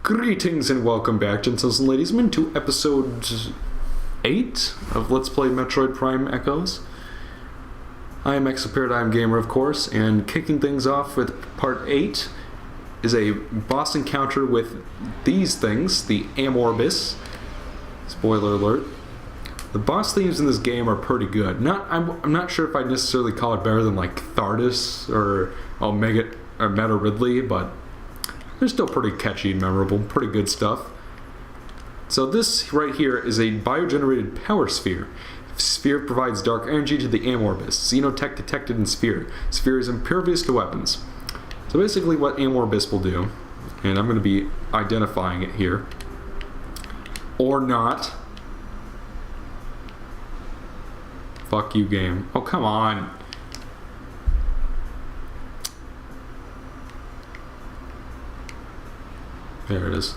Greetings and welcome back, gentlemen and ladies, to episode 8 of Let's Play Metroid Prime Echoes. I am ExoParadigmGamer, of course, and kicking things off with part 8 is a boss encounter with these things, the Amorbis. Spoiler alert. The boss themes in this game are pretty good. I'm not sure if I'd necessarily call it better than like Thardus or Meta Ridley, but they're still pretty catchy and memorable, pretty good stuff. So this right here is a biogenerated power sphere. Sphere provides dark energy to the Amorbis. Xenotech detected in sphere. Sphere is impervious to weapons. So basically what Amorbis will do, and I'm going to be identifying it here, or not. Fuck you, game. Oh, come on. There it is.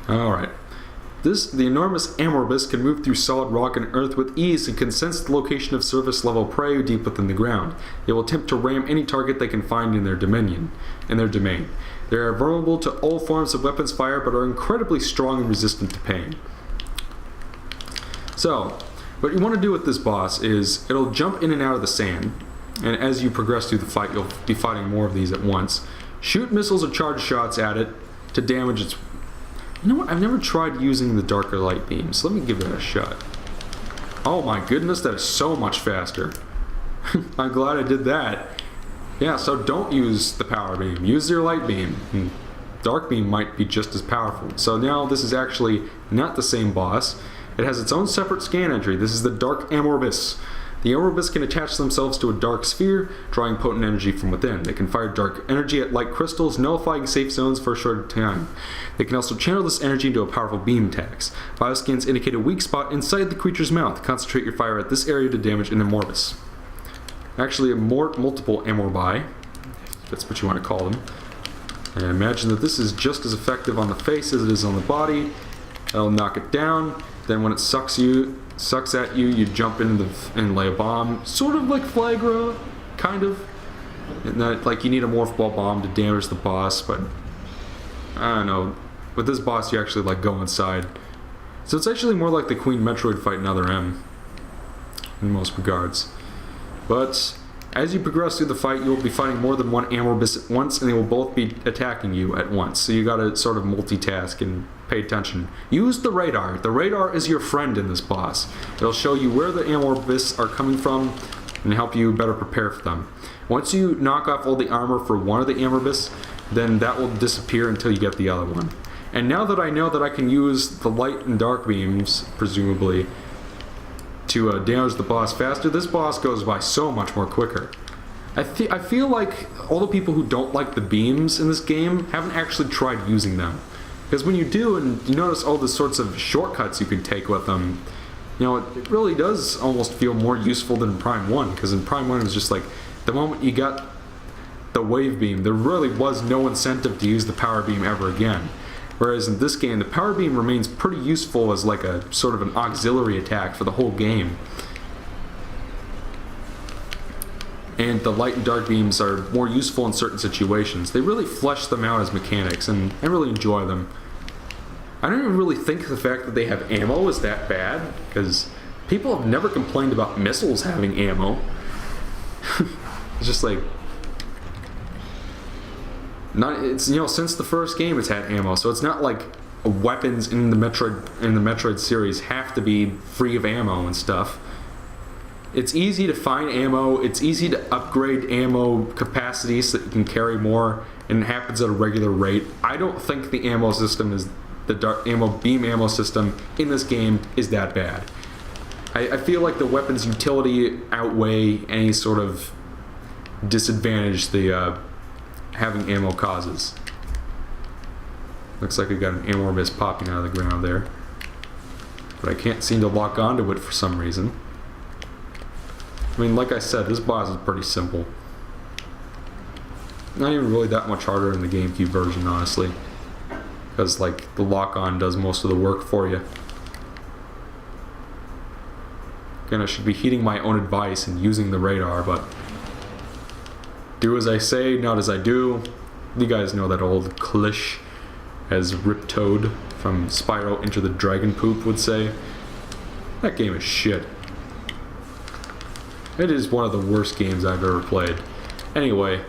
Alright. The enormous Amorbis can move through solid rock and earth with ease and can sense the location of surface level prey deep within the ground. They will attempt to ram any target they can find in their domain. They are vulnerable to all forms of weapons fire, but are incredibly strong and resistant to pain. So, what you want to do with this boss is, it'll jump in and out of the sand, and as you progress through the fight, you'll be fighting more of these at once. Shoot missiles or charge shots at it to damage its... You know what? I've never tried using the darker light beams. Let me give it a shot. Oh my goodness, that is so much faster. I'm glad I did that. Yeah, so don't use the power beam. Use your light beam. Dark beam might be just as powerful. So now this is actually not the same boss. It has its own separate scan entry. This is the Dark Amorbis. The Amorbis can attach themselves to a dark sphere, drawing potent energy from within. They can fire dark energy at light crystals, nullifying safe zones for a short time. They can also channel this energy into a powerful beam attacks. Bioscans indicate a weak spot inside the creature's mouth. Concentrate your fire at this area to damage an Amorbis. Actually, multiple Amorbi, if that's what you want to call them. And imagine that this is just as effective on the face as it is on the body. That'll knock it down. Then when it sucks at you, you jump in and lay a bomb. Sort of like Flagra, kind of. And that, like, you need a morph ball bomb to damage the boss, but I don't know. With this boss, you actually like go inside. So it's actually more like the Queen Metroid fight in Other M, in most regards. But as you progress through the fight, you will be fighting more than one Amorbis at once, and they will both be attacking you at once. So you gotta sort of multitask and pay attention. Use the radar. The radar is your friend in this boss. It'll show you where the Amorbis are coming from and help you better prepare for them. Once you knock off all the armor for one of the Amorbis, then that will disappear until you get the other one. And now that I know that I can use the light and dark beams, presumably, to damage the boss faster, this boss goes by so much more quicker. I feel like all the people who don't like the beams in this game haven't actually tried using them. Because when you do, and you notice all the sorts of shortcuts you can take with them, you know, it really does almost feel more useful than in Prime 1, because in Prime 1 it was just like, the moment you got the wave beam, there really was no incentive to use the power beam ever again. Whereas in this game, the power beam remains pretty useful as like a sort of an auxiliary attack for the whole game. And the light and dark beams are more useful in certain situations. They really flesh them out as mechanics, and I really enjoy them. I don't even really think the fact that they have ammo is that bad, because people have never complained about missiles having ammo. It's just like... It's, you know, since the first game it's had ammo, so it's not like weapons in the Metroid series have to be free of ammo and stuff. It's easy to find ammo, it's easy to upgrade ammo capacity so that you can carry more, and it happens at a regular rate. I don't think the ammo system is the beam ammo system in this game is that bad. I feel like the weapon's utility outweigh any sort of disadvantage the having ammo causes. Looks like we got an Amorbis popping out of the ground there, but I can't seem to lock onto it for some reason. I mean, like I said, this boss is pretty simple. not even really that much harder in the GameCube version, honestly. Because, like, the lock-on does most of the work for you. Again, I should be heeding my own advice and using the radar, but do as I say, not as I do. You guys know that old cliché, as Rip Toad from Spyro Enter the Dragon Poop would say. That game is shit. It is one of the worst games I've ever played. Anyway,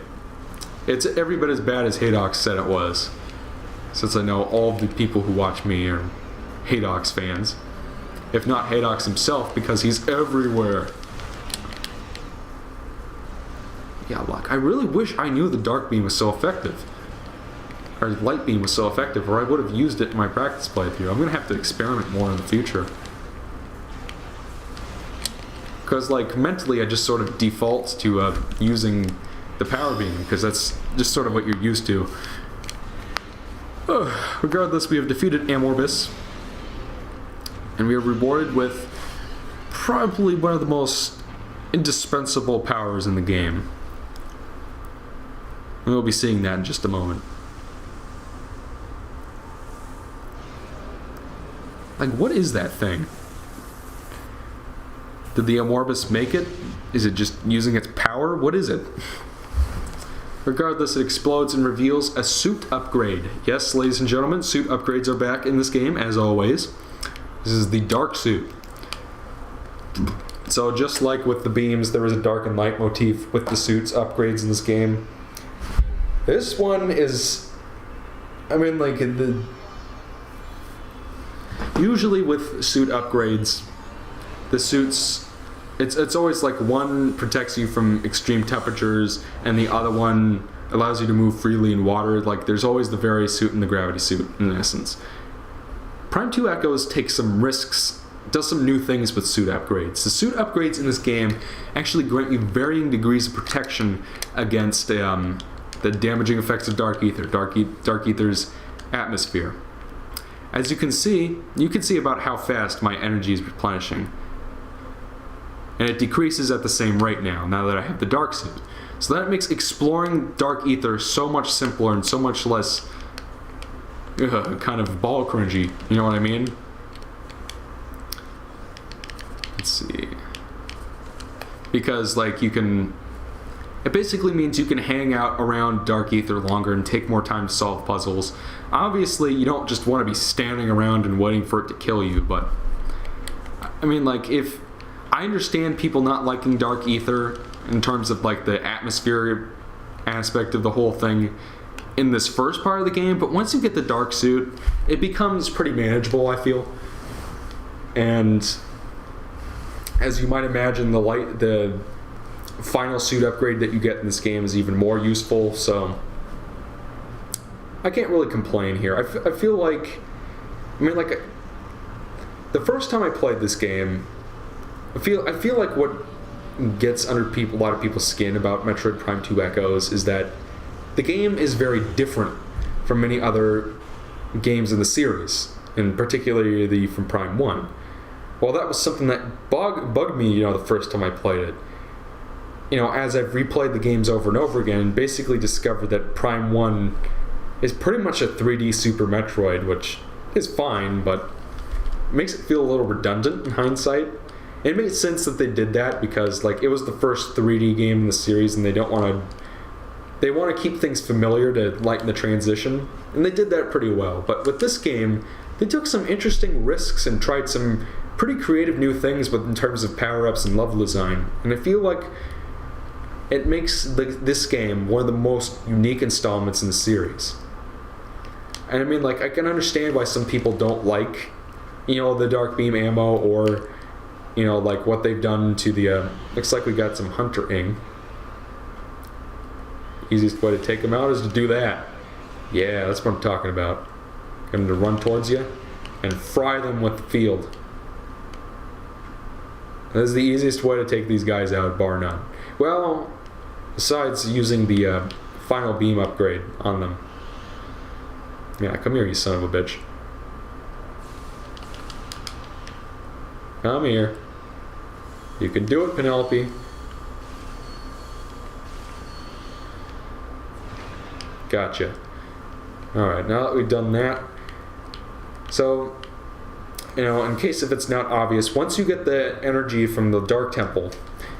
it's every bit as bad as Haydox said it was. Since I know all of the people who watch me are Haydox fans. If not Haydox himself, because he's everywhere. Yeah, look, I really wish I knew the dark beam was so effective. Or light beam was so effective, or I would have used it in my practice playthrough. I'm going to have to experiment more in the future. Because, like, mentally I just sort of default to using the power beam, because that's just sort of what you're used to. Regardless, we have defeated Amorbis. And we are rewarded with probably one of the most indispensable powers in the game. And we'll be seeing that in just a moment. Like, what is that thing? Did the Amorbis make it? Is it just using its power? What is it? Regardless, it explodes and reveals a suit upgrade. Yes, ladies and gentlemen, suit upgrades are back in this game, as always. This is the dark suit. So just like with the beams, there is a dark and light motif with the suits upgrades in this game. This one is... I mean, like, usually with suit upgrades, the suits... It's always like one protects you from extreme temperatures and the other one allows you to move freely in water. Like, there's always the Vari suit and the gravity suit, in essence. Prime 2 Echoes takes some risks, does some new things with suit upgrades. The suit upgrades in this game actually grant you varying degrees of protection against the damaging effects of Dark Aether, Dark Aether's atmosphere. As you can see about how fast my energy is replenishing. And it decreases at the same rate now that I have the dark suit. So that makes exploring Dark Aether so much simpler and so much less kind of ball cringy, you know what I mean? Let's see. Because, like, it basically means you can hang out around Dark Aether longer and take more time to solve puzzles. Obviously, you don't just want to be standing around and waiting for it to kill you, but I mean, like, if I understand people not liking Dark Aether in terms of, like, the atmosphere aspect of the whole thing in this first part of the game, but once you get the dark suit, it becomes pretty manageable, I feel. And as you might imagine, the final suit upgrade that you get in this game is even more useful, so I can't really complain here. I feel like, I mean, like, the first time I played this game, I feel like what gets under a lot of people's skin about Metroid Prime 2 Echoes is that the game is very different from many other games in the series, and particularly from Prime 1. Well, that was something that bugged me, the first time I played it. As I've replayed the games over and over again, basically discovered that Prime 1 is pretty much a 3D Super Metroid, which is fine, but makes it feel a little redundant in hindsight. It made sense that they did that because, like, it was the first 3D game in the series, and they want to keep things familiar to lighten the transition, and they did that pretty well. But with this game, they took some interesting risks and tried some pretty creative new things in terms of power-ups and level design, and I feel like it makes this game one of the most unique installments in the series. And I mean, like, I can understand why some people don't like, the Dark Beam ammo, or like what they've done to the, looks like we got some Hunter Ing. Easiest way to take them out is to do that. Yeah, that's what I'm talking about. Get them to run towards you and fry them with the field. This is the easiest way to take these guys out, bar none. Well, besides using the final beam upgrade on them. Yeah, come here, you son of a bitch. Come here. You can do it, Penelope. Gotcha. Alright, now that we've done that, so, in case if it's not obvious, once you get the energy from the Dark Temple,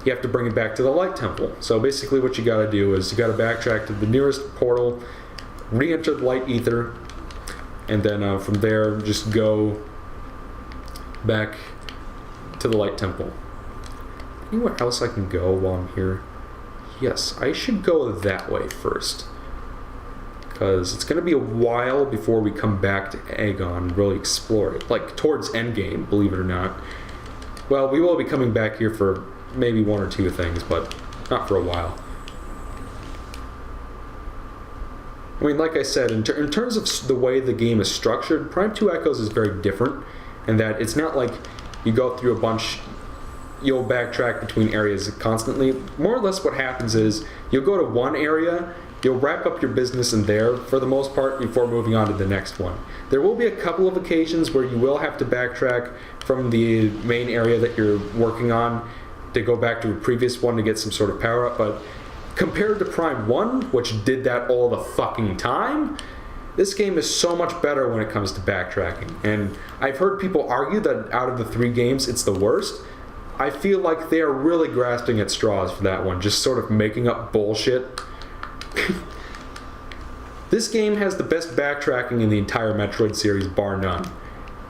you have to bring it back to the Light Temple. So basically what you gotta do is you gotta backtrack to the nearest portal, re-enter the Light Aether, and then from there just go back to the Light Temple. Anywhere else I can go while I'm here? Yes, I should go that way first, because it's going to be a while before we come back to Aegon and really explore it. Like, towards endgame, believe it or not. Well, we will be coming back here for maybe one or two things, but not for a while. I mean, like I said, in terms of the way the game is structured, Prime 2 Echoes is very different, in that it's not like you go through a bunch, you'll backtrack between areas constantly. More or less what happens is, you'll go to one area, you'll wrap up your business in there for the most part before moving on to the next one. There will be a couple of occasions where you will have to backtrack from the main area that you're working on to go back to a previous one to get some sort of power up, but compared to Prime 1, which did that all the fucking time, this game is so much better when it comes to backtracking. And I've heard people argue that out of the 3 games, it's the worst. I feel like they are really grasping at straws for that one, just sort of making up bullshit. This game has the best backtracking in the entire Metroid series, bar none.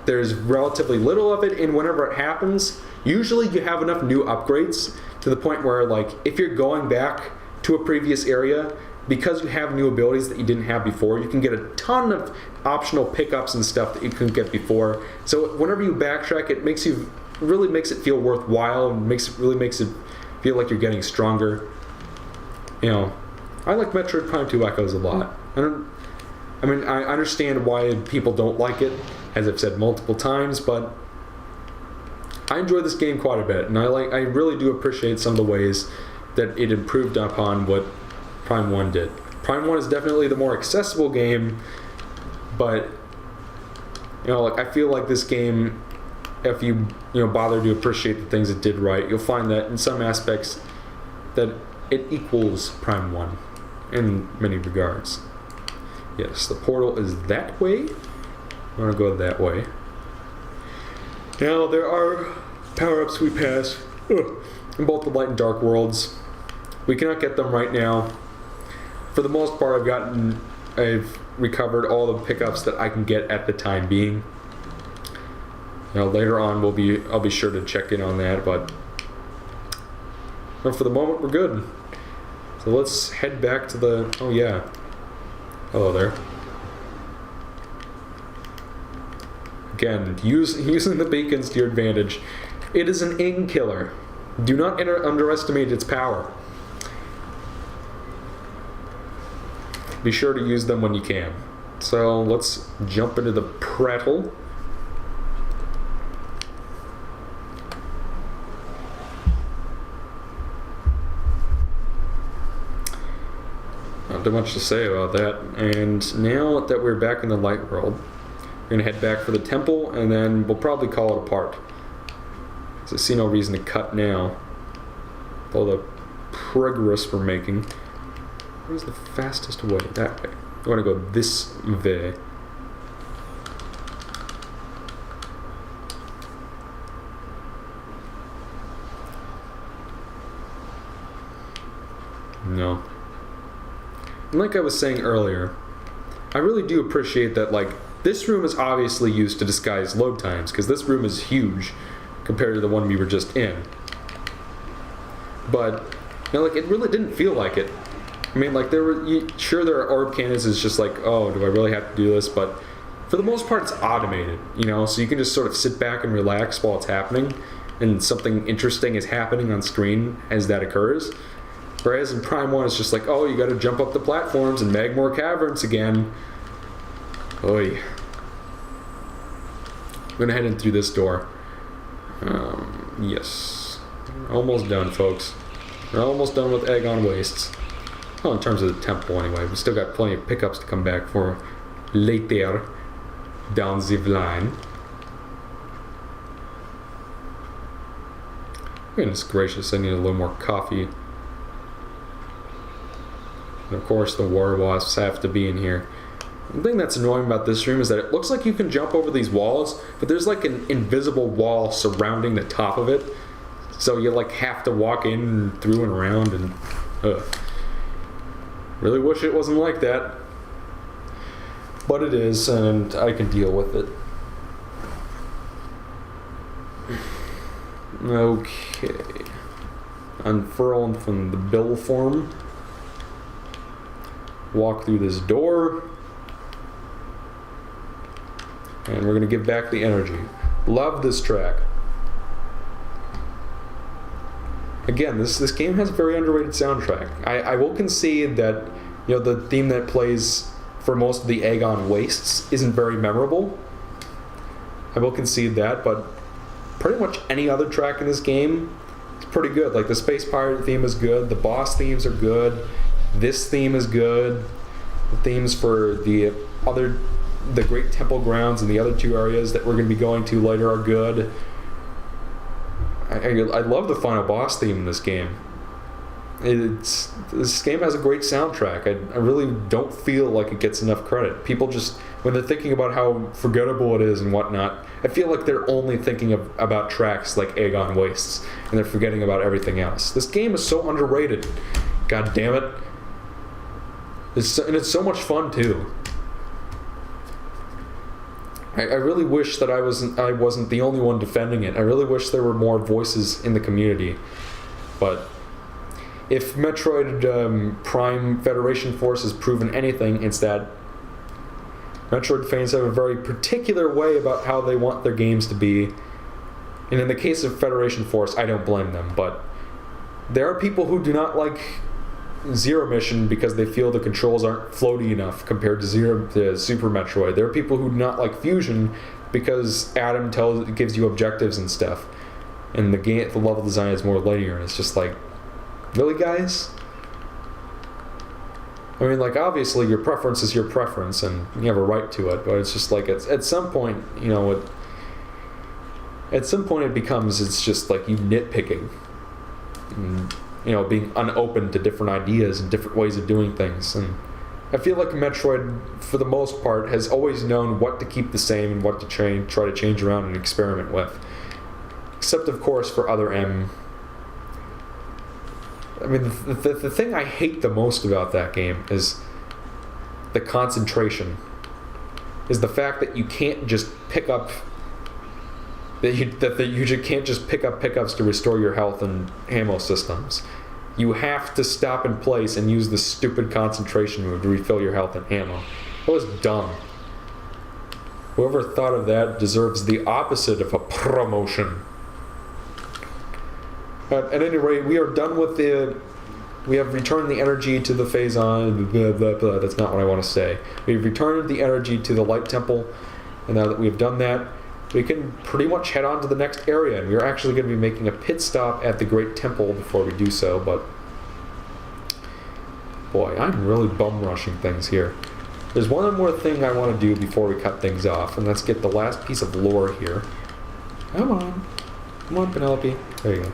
There's relatively little of it, and whenever it happens, usually you have enough new upgrades to the point where, like, if you're going back to a previous area, because you have new abilities that you didn't have before, you can get a ton of optional pickups and stuff that you couldn't get before. So whenever you backtrack, it really makes it feel worthwhile, and really makes it feel like you're getting stronger. I like Metroid Prime 2 Echoes a lot. I understand why people don't like it, as I've said multiple times, but I enjoy this game quite a bit, and I really do appreciate some of the ways that it improved upon what Prime 1 did. Prime 1 is definitely the more accessible game, but I feel like this game, if you bother to appreciate the things it did right, you'll find that in some aspects that it equals Prime 1 in many regards. Yes, the portal is that way. I want to go that way. Now, there are power-ups we pass in both the light and dark worlds. We cannot get them right now. For the most part, I've recovered all the pickups that I can get at the time being. Later on, I'll be sure to check in on that, but for the moment, we're good. So let's head back to the... Oh yeah. Hello there. Again, using the beacons to your advantage. It is an ing killer. Do not underestimate its power. Be sure to use them when you can. So let's jump into the prattle. Not too much to say about that. And now that we're back in the light world, we're going to head back for the temple, and then we'll probably call it a part. So I see no reason to cut now. With all the progress we're making. Where's the fastest way? That way. I want to go this way. No. And like I was saying earlier, I really do appreciate that, this room is obviously used to disguise load times, because this room is huge compared to the one we were just in. But, it really didn't feel like it. I mean, there are orb cannons, it's just oh, do I really have to do this? But for the most part, it's automated, so you can just sort of sit back and relax while it's happening, and something interesting is happening on screen as that occurs. Whereas in Prime 1, it's just oh, you gotta jump up the platforms and Magmore Caverns again. Oy. I'm gonna head in through this door. Yes. Almost done, folks. We're almost done with Aegon Wastes. Well, in terms of the temple, anyway. We still got plenty of pickups to come back for later down the line. Goodness gracious, I need a little more coffee. And of course the war wasps have to be in here. The thing that's annoying about this room is that it looks like you can jump over these walls, but there's like an invisible wall surrounding the top of it. So you like have to walk in through and around and really wish it wasn't like that. But it is, and I can deal with it. Okay. Unfurled from the bill form. Walk through this door. And we're going to give back the energy. Love this track. Again, this game has a very underrated soundtrack. I will concede that, you know, the theme that plays for most of the Aegon Wastes isn't very memorable. I will concede that, but pretty much any other track in this game is pretty good. Like the Space Pirate theme is good, the boss themes are good, this theme is good, the themes for the Great Temple Grounds and the other two areas that we're going to be going to later are good. I love the final boss theme in this game. This game has a great soundtrack. I really don't feel like it gets enough credit. People just, when they're thinking about how forgettable it is and whatnot, I feel like they're only thinking about tracks like Aegon Wastes, and they're forgetting about everything else. This game is so underrated. God damn it. And it's so much fun too. I really wish that I wasn't the only one defending it. I really wish there were more voices in the community. But if Metroid Prime Federation Force has proven anything, it's that Metroid fans have a very particular way about how they want their games to be. And in the case of Federation Force, I don't blame them. But there are people who do not like Zero Mission because they feel the controls aren't floaty enough compared to Super Metroid. There are people who do not like Fusion because Adam gives you objectives and stuff, and the level design is more linear. It's just like, really, guys? I mean, like, obviously your preference is your preference, and you have a right to it. But it's just like at some point, you know, at some point it's just like you nitpicking. And, you know, being unopen to different ideas and different ways of doing things. And I feel like Metroid, for the most part, has always known what to keep the same and what to try to change around and experiment with. Except, of course, for other M. I mean, the thing I hate the most about that game is the concentration. Is the fact that you can't just pick up that you can't just pick up pickups to restore your health and ammo systems. You have to stop in place and use the stupid concentration move to refill your health and ammo. That was dumb. Whoever thought of that deserves the opposite of a promotion. But at any rate, we are done with we have returned the energy to the Phazon. Blah, blah, blah. That's not what I want to say. We've returned the energy to the Light Temple, and now that we've done that, we can pretty much head on to the next area, and we're actually going to be making a pit stop at the Great Temple before we do so, but boy, I'm really bum rushing things here. There's one more thing I want to do before we cut things off, and let's get the last piece of lore here. Come on, Penelope. There you go.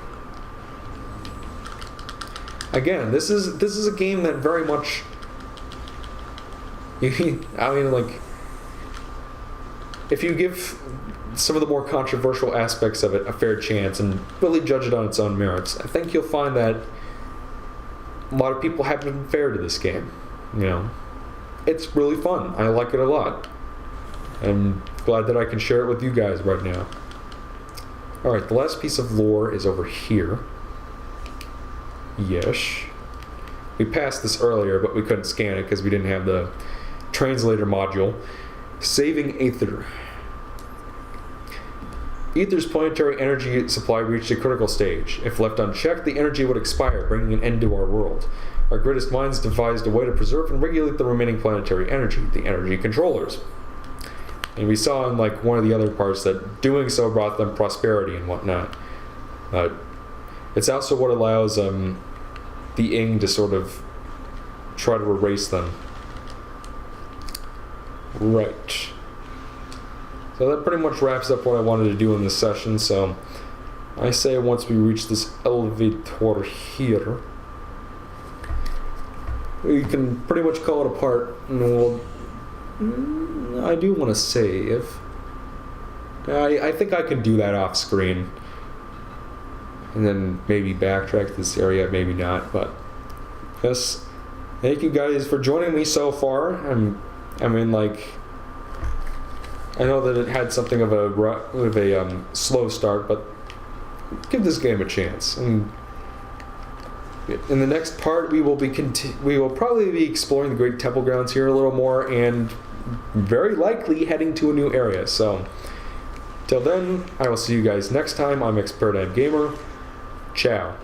Again, this is a game that very much, I mean, like, if you give some of the more controversial aspects of it a fair chance and really judge it on its own merits, I think you'll find that a lot of people haven't been fair to this game. You know, it's really fun. I like it a lot. I'm glad that I can share it with you guys right now. Alright, the last piece of lore is over here. Yes. We passed this earlier, but we couldn't scan it because we didn't have the translator module. Saving Aether. Aether's planetary energy supply reached a critical stage. If left unchecked, the energy would expire, bringing an end to our world. Our greatest minds devised a way to preserve and regulate the remaining planetary energy, the energy controllers. And we saw in like one of the other parts that doing so brought them prosperity and whatnot. It's also what allows the Ing to sort of try to erase them. Right. So that pretty much wraps up what I wanted to do in this session, so I say once we reach this elevator here, we can pretty much call it apart, and we'll... I do want to save. I think I can do that off screen. And then maybe backtrack this area, maybe not, but... Yes, thank you guys for joining me so far. I mean, like... I know that it had something of a slow start, but give this game a chance. And in the next part, we will probably be exploring the Great Temple Grounds here a little more, and very likely heading to a new area. So, till then, I will see you guys next time. I'm ExoParadigmGamer. Ciao.